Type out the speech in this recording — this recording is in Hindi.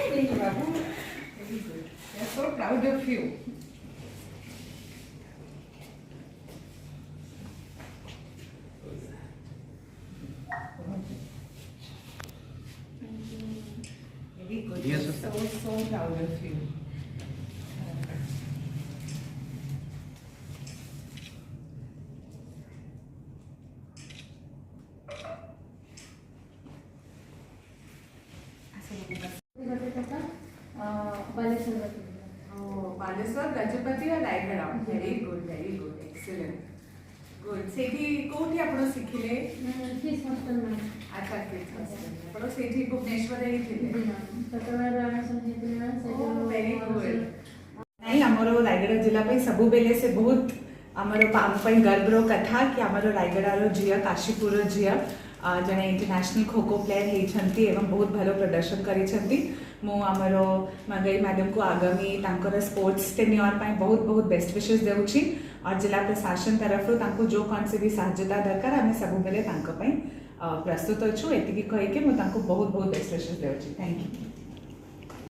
Hey, Babu. Very good. We are so proud of you. Very good. Yes, We sir. are so proud of you. Baleshwar Gajapati और Rayagada very good excellent good Sethi कोठी आपण सिखिले किस हॉस्टल में अच्छा किस हॉस्टल आपण सेठी भुवनेश्वर ही थिले राणा संजीत में वेरी गुड नहीं हमरो रायगड़ा जिला पे सबु बेले से बहुत हमरो आम पई गर्व कथा कि हमरो रायगड़ा रो जिया काशीपुर जिया जने इंटरनेशनल खो खो प्लेयर होती एवं बहुत भलो प्रदर्शन करी मु आमरो मंगई मैडम को आगामी तांकर स्पोर्ट्स टेन्योर पाई बहुत बहुत बेस्ट विशेस देउची और जिला प्रशासन तरफ तांको जो कौन से भी सहायता दरकार आमे सब बेले तांको पाई प्रस्तुत अछु एतिकी कहि के मु तांको बहुत बहुत बेस्ट विशेस देउची थैंक यू।